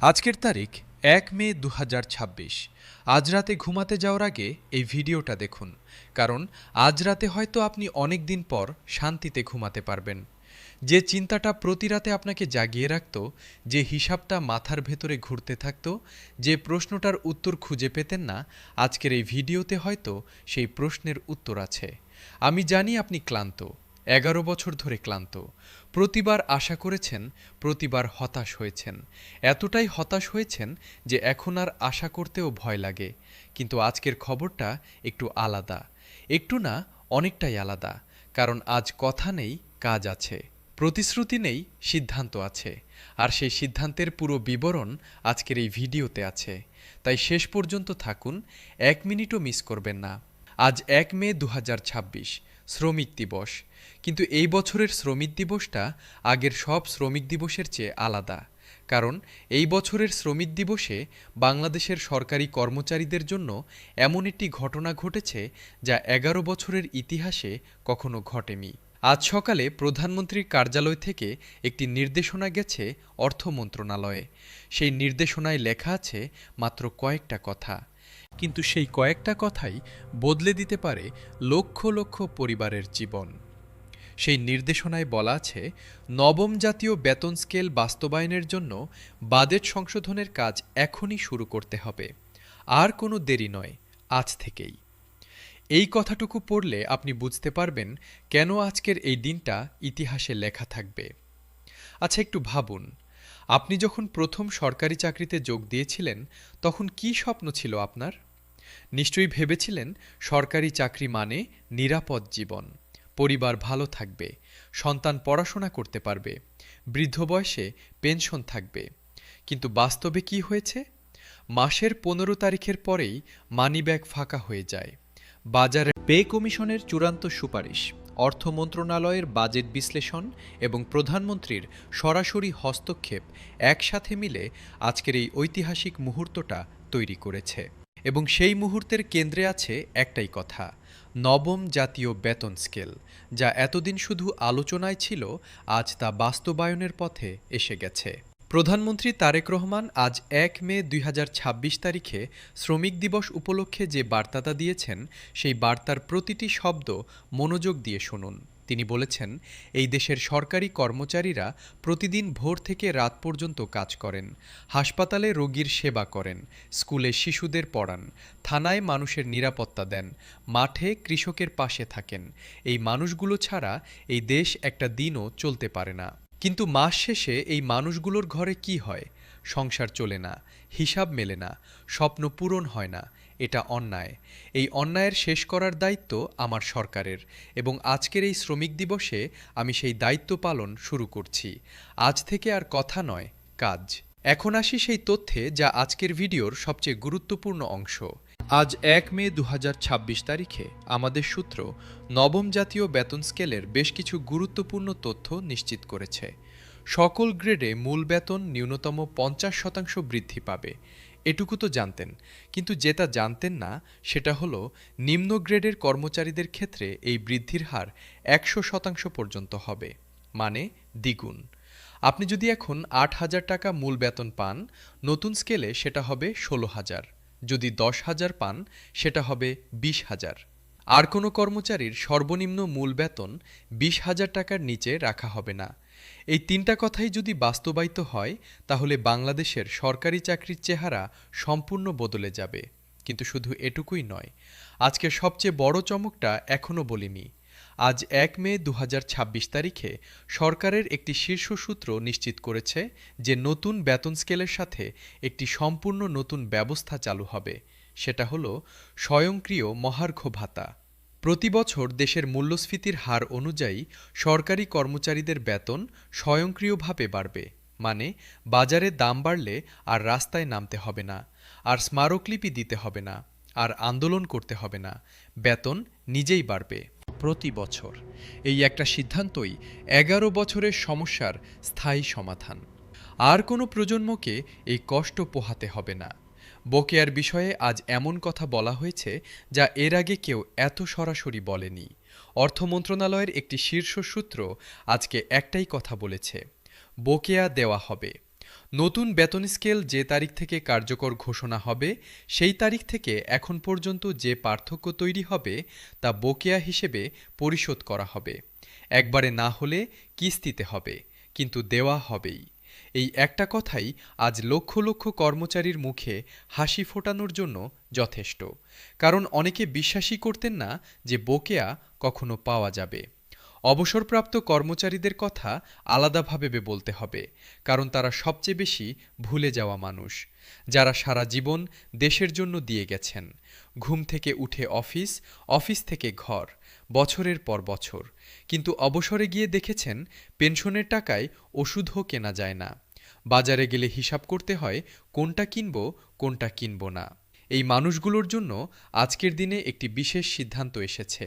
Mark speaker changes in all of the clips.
Speaker 1: আজকের তারিখ ১ মে ২০২৬। আজ রাতে ঘুমাতে যাওয়ার আগে এই ভিডিওটা দেখুন, কারণ আজ রাতে হয়তো আপনি অনেক দিন পর শান্তিতে ঘুমাতে পারবেন। যে চিন্তাটা প্রতি রাতে আপনাকে জাগিয়ে রাখত, যে হিসাবটা মাথার ভেতরে ঘুরতে থাকত, যে প্রশ্নটার উত্তর খুঁজে পেতেন না, আজকের এই ভিডিওতে হয়তো সেই প্রশ্নের উত্তর আছে। আমি জানি আপনি ক্লান্ত, ১১ বছর ধরে ক্লান্ত। প্রতিবার আশা করেছেন, প্রতিবার হতাশ হয়েছেন। এতটাই হতাশ হয়েছেন যে এখন আর আশা করতেও ভয় লাগে। কিন্তু আজকের খবরটা একটু আলাদা। একটু না, অনেকটাই আলাদা। কারণ আজ কথা নেই, কাজ আছে। প্রতিশ্রুতি নেই, সিদ্ধান্ত আছে। আর সেই সিদ্ধান্তের পুরো বিবরণ আজকের এই ভিডিওতে আছে। তাই শেষ পর্যন্ত থাকুন, ১ মিনিটও মিস করবেন না। আজ ১ মে ২০২৬, শ্রমিক দিবস। কিন্তু এই বছরের শ্রমিক দিবসটা আগের সব শ্রমিক দিবসের চেয়ে আলাদা। কারণ এই বছরের শ্রমিক দিবসে বাংলাদেশের সরকারি কর্মচারীদের জন্য এমন একটি ঘটনা ঘটেছে যা ১১ বছরের ইতিহাসে কখনো ঘটেনি। আজ সকালে প্রধানমন্ত্রীর কার্যালয় থেকে একটি নির্দেশনা গেছে অর্থ মন্ত্রণালয়ে। সেই নির্দেশনায় লেখা আছে মাত্র কয়েকটা কথা, কিন্তু সেই কয়েকটা কথাই বদলে দিতে পারে লক্ষ লক্ষ পরিবারের জীবন। সেই নির্দেশনায় বলা আছে, নবম জাতীয় বেতন স্কেল বাস্তবায়নের জন্য বাজেট সংশোধনের কাজ এখনই শুরু করতে হবে। আর কোনো দেরি নয়, আজ থেকেই। এই কথাটুকু পড়লে আপনি বুঝতে পারবেন কেন আজকের এই দিনটা ইতিহাসে লেখা থাকবে। আচ্ছা, একটু ভাবুন, আপনি যখন প্রথম সরকারি চাকরিতে যোগ দিয়েছিলেন তখন কী স্বপ্ন ছিল আপনার? নিশ্চয়ই ভেবেছিলেন সরকারি চাকরি মানে নিরাপদ জীবন, পরিবার ভালো থাকবে, সন্তান পড়াশোনা করতে পারবে, বৃদ্ধ বয়সে পেনশন থাকবে। কিন্তু বাস্তবে কি হয়েছে? মাসের ১৫ তারিখের পরেই মানিব্যাগ ফাঁকা হয়ে যায়। বাজারে পে কমিশনের চূড়ান্ত সুপারিশ, অর্থ মন্ত্রণালয়ের বাজেট বিশ্লেষণ এবং প্রধানমন্ত্রীর সরাসরি হস্তক্ষেপ একসাথে মিলে আজকের এই ঐতিহাসিক মুহূর্তটা তৈরি করেছে। এবং সেই মুহূর্তের কেন্দ্রে আছে একটাই কথা, নবম জাতীয় বেতন স্কেল, যা এতদিন শুধু আলোচনায় ছিল, আজ তা বাস্তবায়নের পথে এসে গেছে। প্রধানমন্ত্রী তারেক রহমান আজ ১ মে ২০২৬ তারিখে শ্রমিক দিবস উপলক্ষে যে বার্তাটা দিয়েছেন, সেই বার্তার প্রতিটি শব্দ মনোযোগ দিয়ে শুনুন। তিনি বলেছেন, এই দেশের সরকারি কর্মচারীরা প্রতিদিন ভোর থেকে রাত পর্যন্ত কাজ করেন, হাসপাতালে রোগীর সেবা করেন, স্কুলে শিশুদের পড়ান, থানায় মানুষের নিরাপত্তা দেন, মাঠে কৃষকের পাশে থাকেন। এই মানুষগুলো ছাড়া এই দেশ একটা দিনও চলতে পারে না। কিন্তু মাস শেষে এই মানুষগুলোর ঘরে কি হয়? সংসার চলে না, হিসাব মেলে না, স্বপ্ন পূরণ হয় না। এটা অন্যায়। এই অন্যায়ের শেষ করার দায়িত্ব আমার সরকারের, এবং আজকের এই শ্রমিক দিবসে আমি সেই দায়িত্ব পালন শুরু করছি। আজ থেকে আর কথা নয়, কাজ। এখন আসি সেই তথ্যে, যা আজকের ভিডিওর সবচেয়ে গুরুত্বপূর্ণ অংশ। আজ ১ মে ২০২৬ তারিখে আমাদের সূত্র নবম জাতীয় বেতন স্কেলের বেশ কিছু গুরুত্বপূর্ণ তথ্য নিশ্চিত করেছে। সকল গ্রেডে মূল বেতন ন্যূনতম ৫০% বৃদ্ধি পাবে। এটুকু তো জানতেন, কিন্তু যেটা জানতেন না সেটা হলো নিম্ন গ্রেডের কর্মচারীদের ক্ষেত্রে এই বৃদ্ধির হার ১০০% পর্যন্ত হবে, মানে দ্বিগুণ। আপনি যদি এখন ৮,০০০ টাকা মূল বেতন পান, নতুন স্কেলে সেটা হবে ১৬,০০০। যদি ১০,০০০ পান, সেটা হবে ২০,০০০। আর কোনো কর্মচারীর সর্বনিম্ন মূল বেতন ২০,০০০ টাকার নিচে রাখা হবে না। এই তিনটা কথাই যদি বাস্তবায়িত হয়, তাহলে বাংলাদেশের সরকারি চাকরির চেহারা সম্পূর্ণ বদলে যাবে। কিন্তু শুধু এটুকুই নয়, আজকের সবচেয়ে বড় চমকটা এখনও বলিনি। আজ ১ মে ২০২৬ তারিখে সরকারের একটি শীর্ষ সূত্র নিশ্চিত করেছে যে নতুন বেতন স্কেলের সাথে একটি সম্পূর্ণ নতুন ব্যবস্থা চালু হবে। সেটা হলো স্বয়ংক্রিয় মহার্ঘ ভাতা। প্রতি বছর দেশের মূল্যস্ফীতির হার অনুযায়ী সরকারি কর্মচারীদের বেতন স্বয়ংক্রিয়ভাবে বাড়বে, মানে বাজারে দাম বাড়লে আর রাস্তায় নামতে হবে না, আর স্মারকলিপি দিতে হবে না, আর আন্দোলন করতে হবে না। বেতন নিজেই বাড়বে প্রতি বছর। এই একটা সিদ্ধান্তই ১১ বছরের সমস্যার স্থায়ী সমাধান। আর কোনো প্রজন্মকে এই কষ্ট পোহাতে হবে না। বকেয়ার বিষয়ে আজ এমন কথা বলা হয়েছে যা এর আগে কেউ এত সরাসরি বলেনি। অর্থ মন্ত্রণালয়ের একটি শীর্ষ সূত্র আজকে একটাই কথা বলেছে, বকেয়া দেওয়া হবে। নতুন বেতন স্কেল যে তারিখ থেকে কার্যকর ঘোষণা হবে সেই তারিখ থেকে এখন পর্যন্ত যে পার্থক্য তৈরি হবে তা বকেয়া হিসেবে পরিশোধ করা হবে। একবারে না হলে কিস্তিতে হবে, কিন্তু দেওয়া হবেই। এই একটা কথাই আজ লক্ষ লক্ষ কর্মচারীর মুখে হাসি ফোটানোর জন্য যথেষ্ট। কারণ অনেকে বিশ্বাসই করতেন না যে বকেয়া কখনো পাওয়া যাবে। অবসরপ্রাপ্ত কর্মচারীদের কথা আলাদাভাবে বলতে হবে, কারণ তারা সবচেয়ে বেশি ভুলে যাওয়া মানুষ, যারা সারা জীবন দেশের জন্য দিয়ে গেছেন। ঘুম থেকে উঠে অফিস, অফিস থেকে ঘর, বছরের পর বছর। কিন্তু অবসরে গিয়ে দেখেছেন পেনশনের টাকায় ওষুধও কেনা যায় না। বাজারে গেলে হিসাব করতে হয় কোনটা কিনব কোনটা কিনব না। এই মানুষগুলোর জন্য আজকের দিনে একটি বিশেষ সিদ্ধান্ত এসেছে।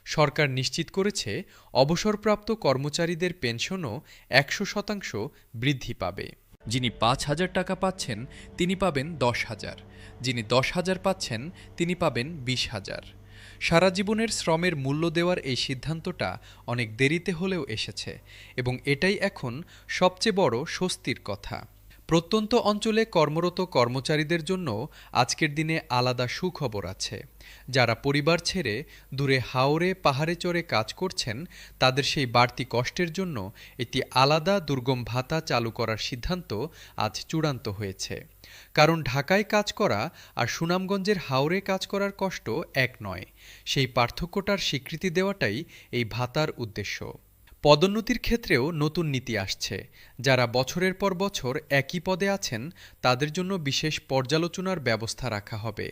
Speaker 1: সরকার নিশ্চিত করেছে অবসরপ্রাপ্ত কর্মচারীদের পেনশনও ১০০% বৃদ্ধি পাবে। যিনি ৫,০০০ টাকা পাচ্ছেন তিনি পাবেন ১০,০০০, যিনি ১০,০০০ পাচ্ছেন তিনি পাবেন ২০,০০০। সারা জীবনের শ্রমের মূল্য দেওয়ার এই সিদ্ধান্তটা অনেক দেরিতে হলেও এসেছে, এবং এটাই এখন সবচেয়ে বড় স্বস্তির কথা। প্রত্যন্ত অঞ্চলে কর্মরত কর্মচারীদের জন্য আজকের দিনে আলাদা সুখবর আছে। যারা পরিবার ছেড়ে দূরে হাওরে পাহাড়ে চড়ে কাজ করছেন, তাদের সেই বাড়তি কষ্টের জন্য একটি আলাদা দুর্গম ভাতা চালু করার সিদ্ধান্ত আজ চূড়ান্ত হয়েছে। কারণ ঢাকায় কাজ করা আর সুনামগঞ্জের হাওরে কাজ করার কষ্ট এক নয়। সেই পার্থক্যটার স্বীকৃতি দেওয়াটাই এই ভাতার উদ্দেশ্য। পদোন্নতির ক্ষেত্রেও নতুন নীতি আসছে। যারা বছরের পর বছর একই পদে আছেন তাদের জন্য বিশেষ পর্যালোচনার ব্যবস্থা রাখা হবে।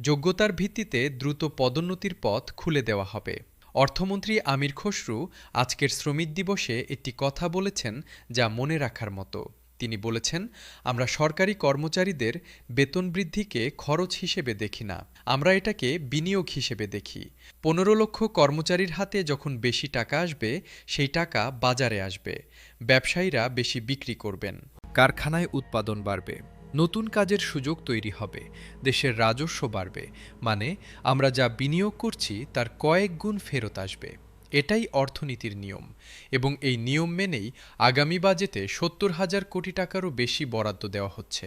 Speaker 1: যোগ্যতার ভিত্তিতে দ্রুত পদোন্নতির পথ খুলে দেওয়া হবে। অর্থমন্ত্রী আমির খসরু আজকের শ্রমিক দিবসে একটি কথা বলেছেন যা মনে রাখার মতো। তিনি বলেছেন, আমরা সরকারি কর্মচারীদের বেতন বৃদ্ধিকে খরচ হিসেবে দেখি না, আমরা এটাকে বিনিয়োগ হিসেবে দেখি। ১৫ লক্ষ কর্মচারীর হাতে যখন বেশি টাকা আসবে, সেই টাকা বাজারে আসবে, ব্যবসায়ীরা বেশি বিক্রি করবেন, কারখানায় উৎপাদন বাড়বে, নতুন কাজের সুযোগ তৈরি হবে, দেশের রাজস্ব বাড়বে। মানে আমরা যা বিনিয়োগ করছি তার কয়েক গুণ ফেরত আসবে। এটাই অর্থনীতির নিয়ম, এবং এই নিয়ম মেনেই আগামী বাজেটে ৭০,০০০ কোটি টাকারও বেশি বরাদ্দ দেওয়া হচ্ছে।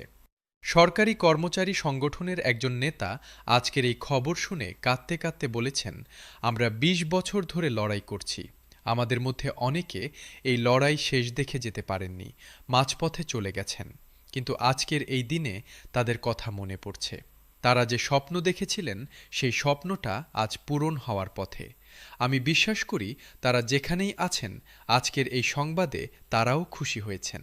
Speaker 1: সরকারি কর্মচারী সংগঠনের একজন নেতা আজকের এই খবর শুনে কাঁদতে কাঁদতে বলেছেন, আমরা ২০ বছর ধরে লড়াই করছি। আমাদের মধ্যে অনেকে এই লড়াই শেষ দেখে যেতে পারেননি, মাঝপথে চলে গেছেন। কিন্তু আজকের এই দিনে তাদের কথা মনে পড়ছে। তারা যে স্বপ্ন দেখেছিলেন সেই স্বপ্নটা আজ পূরণ হওয়ার পথে। আমি বিশ্বাস করি তারা যেখানেই আছেন আজকের এই সংবাদে তারাও খুশি হয়েছেন।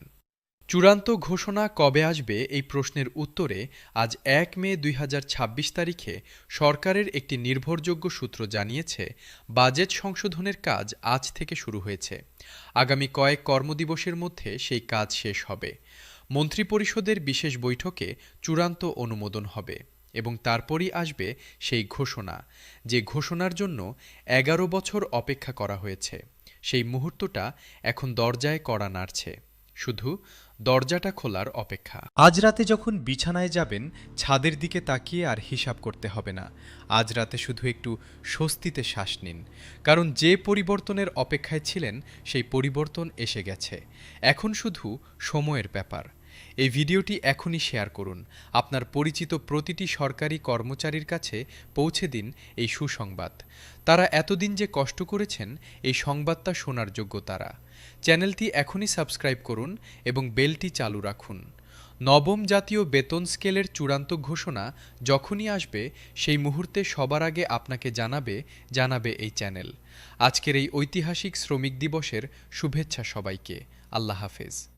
Speaker 1: চূড়ান্ত ঘোষণা কবে আসবে এই প্রশ্নের উত্তরে আজ ১ মে ২০২৬ তারিখে সরকারের একটি নির্ভরযোগ্য সূত্র জানিয়েছে, বাজেট সংশোধনের কাজ আজ থেকে শুরু হয়েছে। আগামী কয়েক কর্মদিবসের মধ্যে সেই কাজ শেষ হবে। মন্ত্রিপরিষদের বিশেষ বৈঠকে চূড়ান্ত অনুমোদন হবে, এবং তারপরই আসবে সেই ঘোষণা, যে ঘোষণার জন্য ১১ বছর অপেক্ষা করা হয়েছে। সেই মুহূর্তটা এখন দরজায় কড়া নাড়ছে, শুধু দরজাটা খোলার অপেক্ষা। আজ রাতে যখন বিছানায় যাবেন, ছাদের দিকে তাকিয়ে আর হিসাব করতে হবে না। আজ রাতে শুধু একটু স্বস্তিতে শ্বাস নিন, কারণ যে পরিবর্তনের অপেক্ষায় ছিলেন সেই পরিবর্তন এসে গেছে। এখন শুধু সময়ের ব্যাপার। এই ভিডিওটি এখনই শেয়ার করুন। আপনার পরিচিত প্রতিটি সরকারি কর্মচারীর কাছে পৌঁছে দিন এই সুসংবাদ। তারা এতদিন যে কষ্ট করেছেন, এই সংবাদটা শোনার যোগ্য তারা। চ্যানেলটি এখনই সাবস্ক্রাইব করুন এবং বেলটি চালু রাখুন। নবম জাতীয় বেতন স্কেলের চূড়ান্ত ঘোষণা যখনই আসবে, সেই মুহূর্তে সবার আগে আপনাকে জানাবে এই চ্যানেল। আজকের এই ঐতিহাসিক শ্রমিক দিবসের শুভেচ্ছা সবাইকে। আল্লাহ হাফেজ।